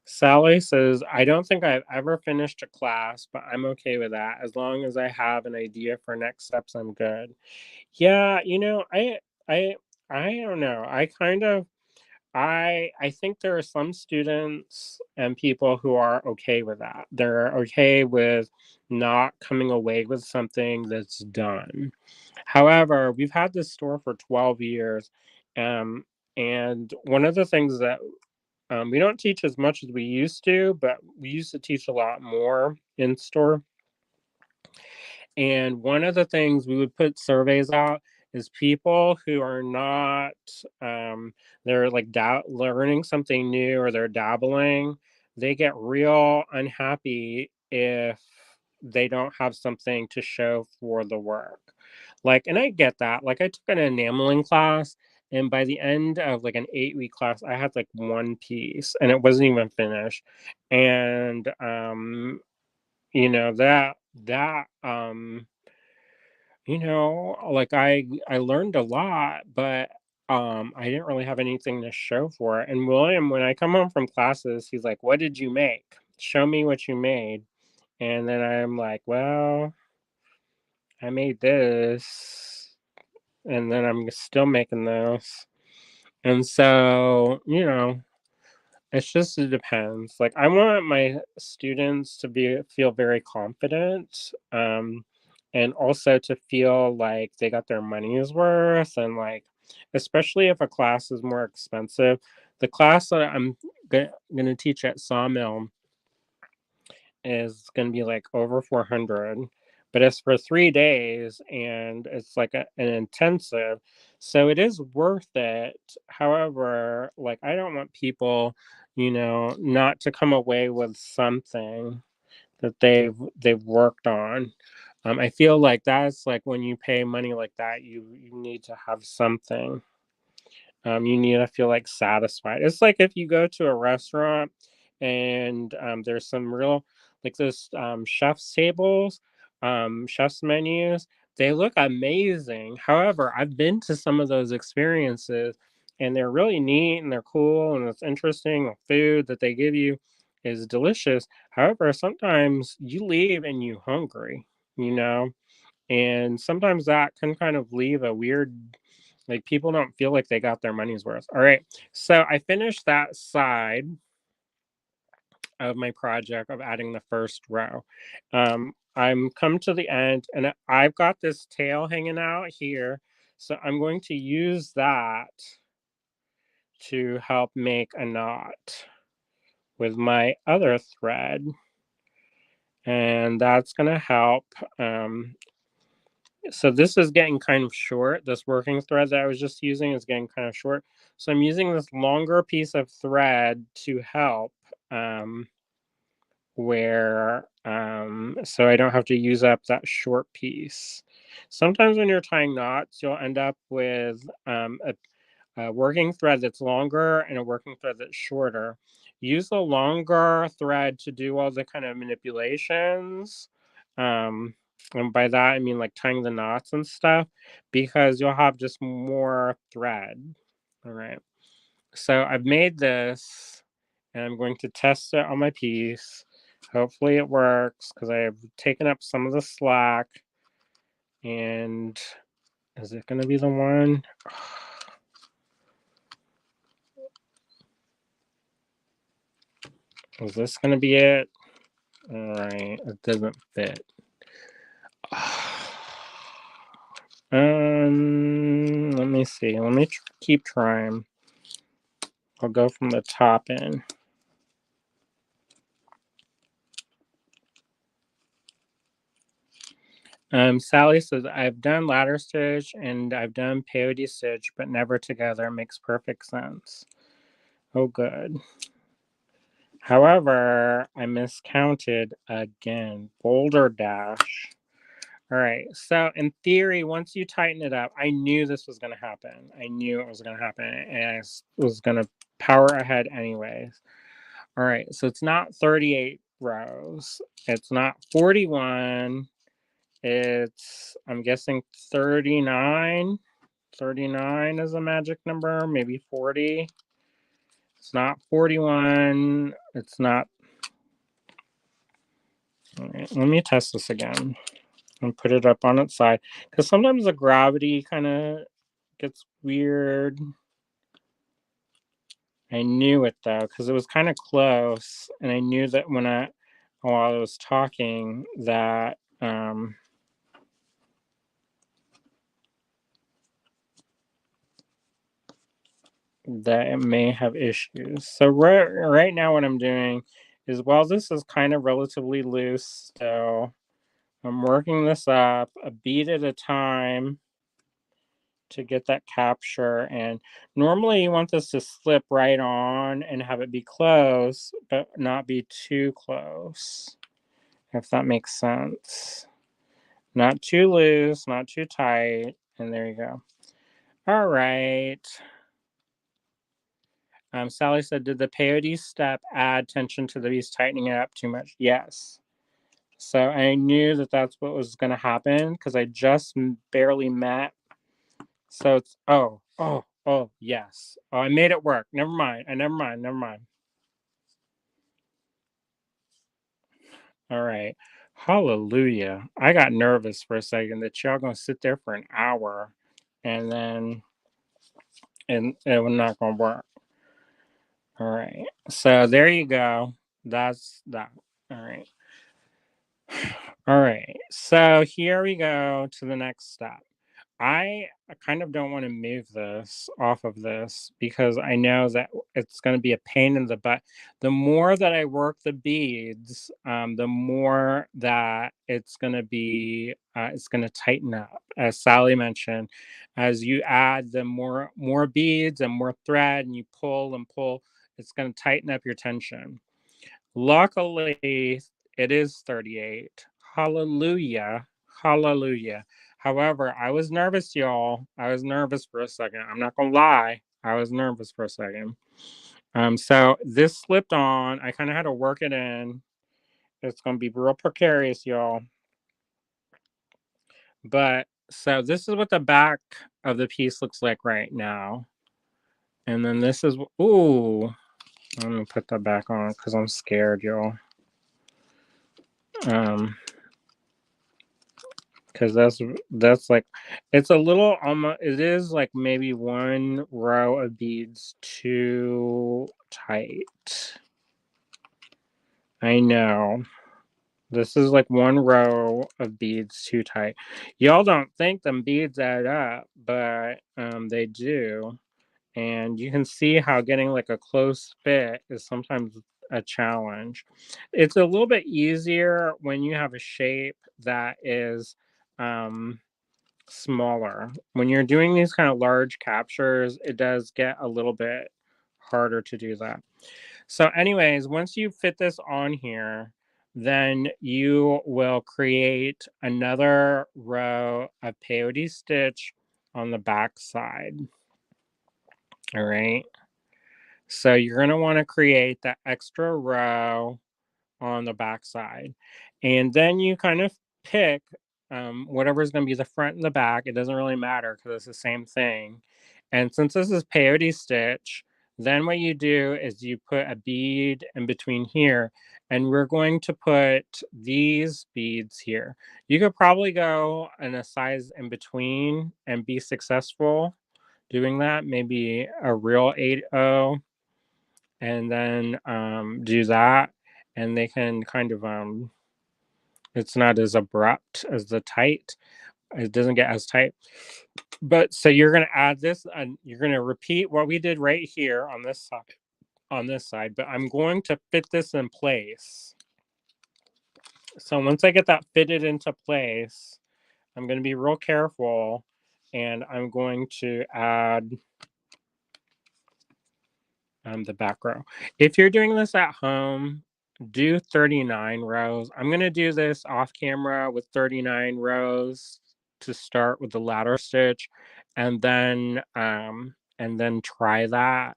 Sally says, I don't think I've ever finished a class, but I'm okay with that. As long as I have an idea for next steps, I'm good. Yeah, I I don't know. I think there are some students and people who are okay with that. They're okay with not coming away with something that's done. However, we've had this store for 12 years. Um, and one of the things that we don't teach as much as we used to, but we used to teach a lot more in store. And one of the things we would put surveys out is people who are not, they're like learning something new or they're dabbling, they get real unhappy if they don't have something to show for the work. Like, and I get that. Like, I took an enameling class, and by the end of like an 8-week class, I had like one piece and it wasn't even finished. And, like I learned a lot, but I didn't really have anything to show for it. And William, when I come home from classes, he's like, "What did you make? Show me what you made." And then I'm like, "Well, I made this." And then I'm still making those. And so, it depends. Like I want my students to feel very confident, and also to feel like they got their money's worth, and like especially if a class is more expensive. The class that I'm going to teach at Sawmill is going to be like over 400, but it's for 3 days and it's like an intensive, so it is worth it. However, like I don't want people not to come away with something that they've worked on. I feel like that's like when you pay money like that, you need to have something. You need to feel like satisfied. It's like if you go to a restaurant and there's some real like those chef's tables, chef's menus. They look amazing. However, I've been to some of those experiences, and they're really neat and they're cool and it's interesting. The food that they give you is delicious. However, sometimes you leave and you hungry. You know, and sometimes that can kind of leave a weird, like people don't feel like they got their money's worth. All right, so I finished that side of my project of adding the first row. I'm come to the end and I've got this tail hanging out here, so I'm going to use that to help make a knot with my other thread, and that's going to help. So this is getting kind of short. This working thread that I was just using is getting kind of short. So I'm using this longer piece of thread to help, so I don't have to use up that short piece. Sometimes when you're tying knots, you'll end up with a working thread that's longer and a working thread that's shorter. use a longer thread to do all the kind of manipulations. Um, and by that I mean like tying the knots and stuff, because you'll have just more thread. All right. So I've made this and I'm going to test it on my piece. Hopefully it works because I have taken up some of the slack. And is it going to be the one? Is this going to be it? All right, it doesn't fit. Let me see. Let me keep trying. I'll go from the top in. Sally says, I've done ladder stitch and I've done peyote stitch, but never together. Makes perfect sense. Oh, good. However, I miscounted again. Boulder dash. All right. So, in theory, once you tighten it up, I knew this was going to happen. I knew it was going to happen, and I was going to power ahead anyways. All right. So, it's not 38 rows, it's not 41. It's, I'm guessing 39. 39 is a magic number, maybe 40. It's not 41. It's not. All right, let me test this again and put it up on its side, because sometimes the gravity kind of gets weird. I knew it though, because it was kind of close, and I knew that while I was talking that that it may have issues. So right now what I'm doing is, while this is kind of relatively loose still, I'm working this up a bead at a time to get that capture. And normally you want this to slip right on and have it be close, but not be too close, if that makes sense. Not too loose, not too tight. And there you go. All right. Sally said, did the peyote step add tension to the beast, tightening it up too much? Yes. So I knew that that's what was going to happen because I just barely met. So it's, oh, yes. Oh, I made it work. Never mind. Never mind. All right. Hallelujah. I got nervous for a second that y'all going to sit there for an hour and then, and it was not going to work. All right. So there you go. That's that. All right. All right. So here we go to the next step. I kind of don't want to move this off of this because I know that it's going to be a pain in the butt. The more that I work the beads, the more that it's going to tighten up. As Sally mentioned, as you add the more beads and more thread, and you pull and pull, it's going to tighten up your tension. Luckily, it is 38. Hallelujah. Hallelujah. However, I was nervous, y'all. I was nervous for a second. I'm not going to lie. I was nervous for a second. So this slipped on. I kind of had to work it in. It's going to be real precarious, y'all. But so this is what the back of the piece looks like right now. And then this is, ooh, let me put that back on because I'm scared, y'all. Because that's like, it's a little almost, it is like maybe one row of beads too tight. I know, this is like one row of beads too tight. Y'all don't think them beads add up, but they do. And you can see how getting like a close fit is sometimes a challenge. It's a little bit easier when you have a shape that is smaller. When you're doing these kind of large captures, it does get a little bit harder to do that. So anyways, once you fit this on here, then you will create another row of peyote stitch on the back side. All right. So you're going to want to create that extra row on the back side. And then you kind of pick whatever's going to be the front and the back. It doesn't really matter because it's the same thing. And since this is peyote stitch, then what you do is you put a bead in between here, and we're going to put these beads here. You could probably go in a size in between and be successful doing that, maybe a real 8/0, and then do that, and they can kind of it's not as abrupt as the tight. It doesn't get as tight. But so you're going to add this, and you're going to repeat what we did right here on this side, but I'm going to fit this in place. So once I get that fitted into place, I'm going to be real careful, and I'm going to add the back row. If you're doing this at home, do 39 rows. I'm going to do this off camera with 39 rows to start with the ladder stitch, and then try that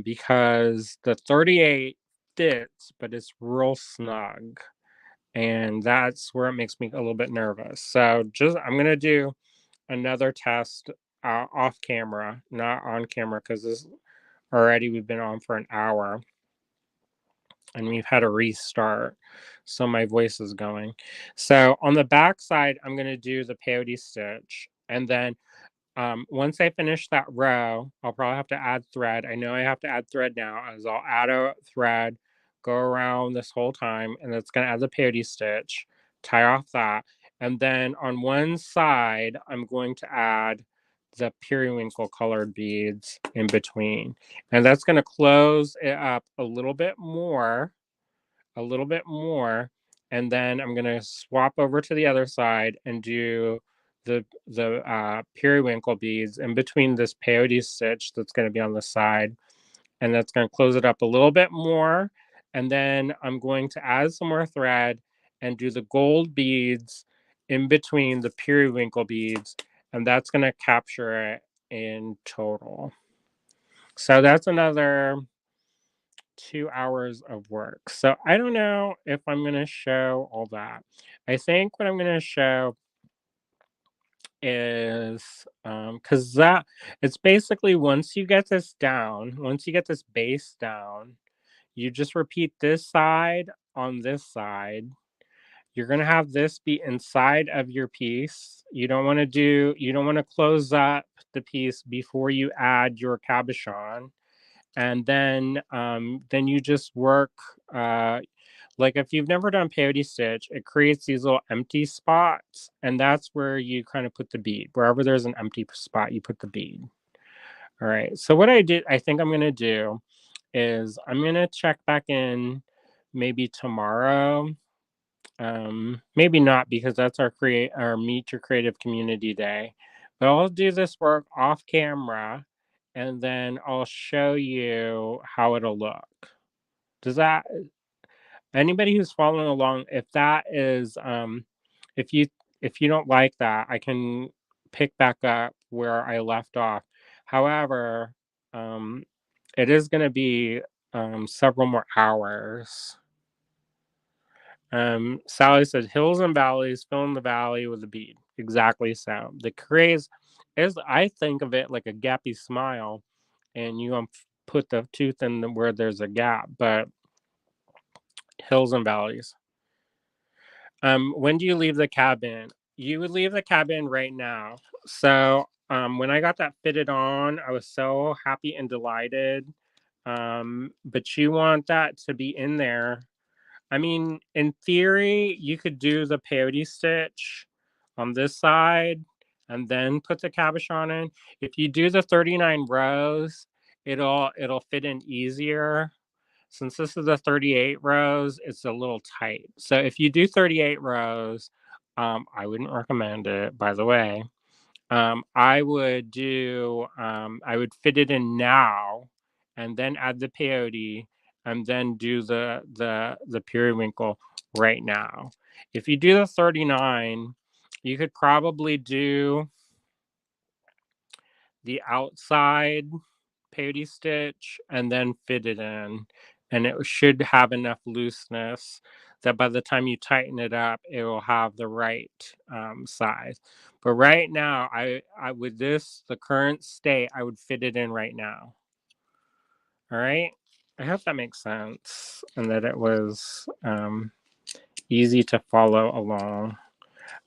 because the 38 fits, but it's real snug, and that's where it makes me a little bit nervous. So just I'm going to do another test off camera, not on camera, because this already we've been on for an hour and we've had a restart, so my voice is going. So on the back side, I'm going to do the peyote stitch, and then once I finish that row, I'll probably have to add thread. I know I have to add thread now, as I'll add a thread, go around this whole time, and it's going to add the peyote stitch, tie off that, and then on one side, I'm going to add the periwinkle colored beads in between. And that's going to close it up a little bit more, and then I'm going to swap over to the other side and do the periwinkle beads in between this peyote stitch that's going to be on the side, and that's going to close it up a little bit more. And then I'm going to add some more thread and do the gold beads in between the periwinkle beads, and that's going to capture it in total. So that's another 2 hours of work. So I don't know if I'm going to show all that. I think what I'm going to show is because that it's basically once you get this down, once you get this base down, you just repeat this side on this side. You're going to have this be inside of your piece. You don't want to close up the piece before you add your cabochon. And then you just work like if you've never done peyote stitch, it creates these little empty spots, and that's where you kind of put the bead. Wherever there's an empty spot, you put the bead. All right, so what I think I'm going to do is I'm going to check back in maybe tomorrow. Maybe not, because that's our Meet Your Creative Community Day, but I'll do this work off camera, and then I'll show you how it'll look. Does that Anybody who's following along, if that is if you if you don't like that, I can pick back up where I left off. However, um it is going to be several more hours. Sally said, "Hills and valleys, fill in the valley with a bead." Exactly so. The craze is, I think of it like a gappy smile, and you put the tooth in where there's a gap, but hills and valleys. When do you leave the cabin? You would leave the cabin right now. So, when I got that fitted on, I was so happy and delighted. But you want that to be in there. I mean, in theory, you could do the peyote stitch on this side and then put the cabochon in. If you do the 39 rows, it'll fit in easier. Since this is the 38 rows, it's a little tight. So if you do 38 rows, I wouldn't recommend it, by the way. I would fit it in now and then add the peyote and then do the periwinkle right now. If you do the 39, you could probably do the outside peyote stitch and then fit it in, and it should have enough looseness that by the time you tighten it up, it will have the right size. But right now, I with this the current state, I would fit it in right now. All right. I hope that makes sense and that it was easy to follow along.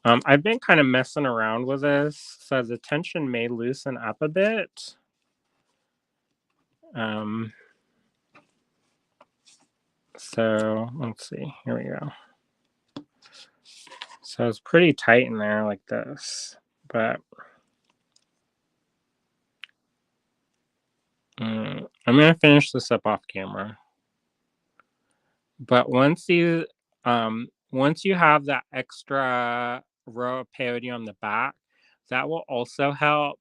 I've been kind of messing around with this, so the tension may loosen up a bit. Um, so let's see. Here we go. So it's pretty tight in there like this, but I'm gonna finish this up off camera. But once you have that extra row of peyote on the back, that will also help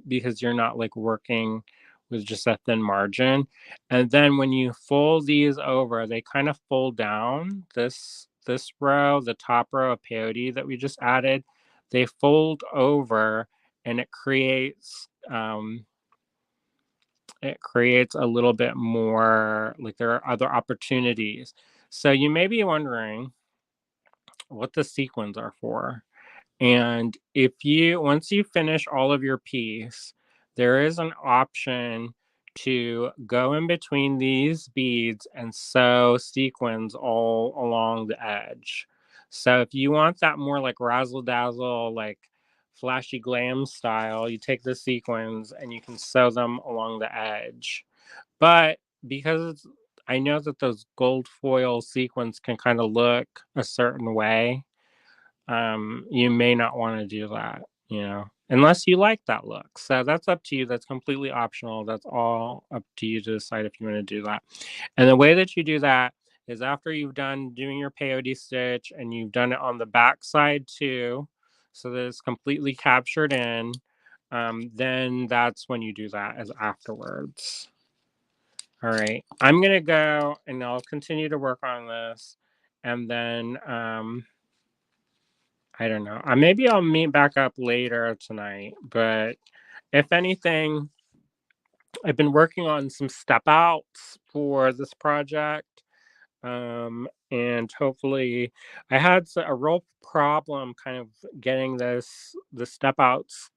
because you're not like working with just a thin margin. And then when you fold these over, they kind of fold down. This row, the top row of peyote that we just added, they fold over, and it creates a little bit more like there are other opportunities. So you may be wondering what the sequins are for. And if you once you finish all of your piece, there is an option to go in between these beads and sew sequins all along the edge. So if you want that more like razzle dazzle, like flashy glam style, you take the sequins and you can sew them along the edge. But because I know that those gold foil sequins can kind of look a certain way, you may not want to do that, unless you like that look. So that's up to you. That's completely optional. That's all up to you to decide if you want to do that. And the way that you do that is after you've done doing your peyote stitch and you've done it on the back side too, so that it's completely captured in, then that's when you do that as afterwards. All right. I'm gonna go and I'll continue to work on this. And then I don't know. Maybe I'll meet back up later tonight, but if anything, I've been working on some step outs for this project. And hopefully I had a real problem kind of getting the step outs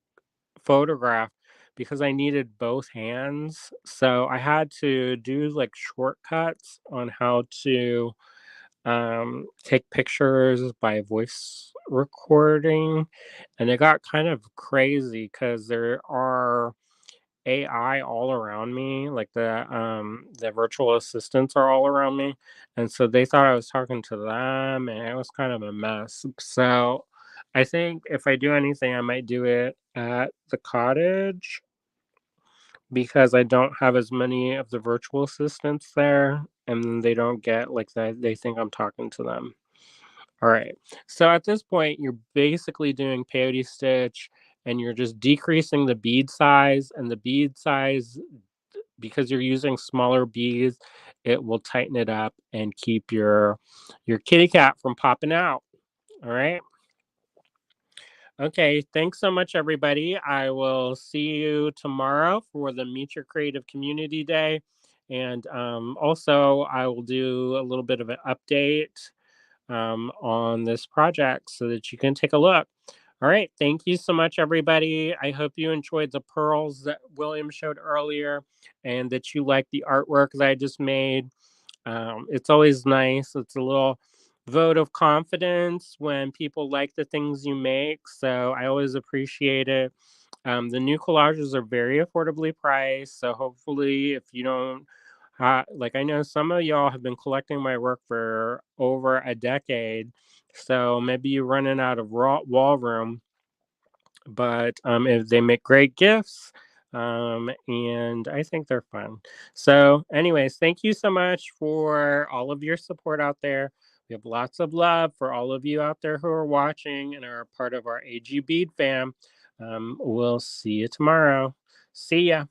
photographed because I needed both hands. So I had to do like shortcuts on how to take pictures by voice recording, and it got kind of crazy because there are AI all around me, like the virtual assistants are all around me, and so they thought I was talking to them, and it was kind of a mess. So I think if I do anything, I might do it at the cottage because I don't have as many of the virtual assistants there, and they don't get like that. They think I'm talking to them. All right. So at this point, you're basically doing peyote stitch and you're just decreasing the bead size. And the bead size, because you're using smaller beads, it will tighten it up and keep your kitty cat from popping out. All right. Okay. Thanks so much, everybody. I will see you tomorrow for the Meet Your Creative Community Day. And also, I will do a little bit of an update on this project so that you can take a look. All right. Thank you so much, everybody. I hope you enjoyed the pearls that William showed earlier and that you like the artwork that I just made. It's always nice. It's a little vote of confidence when people like the things you make. So I always appreciate it. The new collages are very affordably priced. So hopefully, if you don't, like I know some of y'all have been collecting my work for over a decade. So maybe you're running out of wall room, but if they make great gifts, and I think they're fun. So, anyways, thank you so much for all of your support out there. We have lots of love for all of you out there who are watching and are part of our AG Bead fam. We'll see you tomorrow. See ya.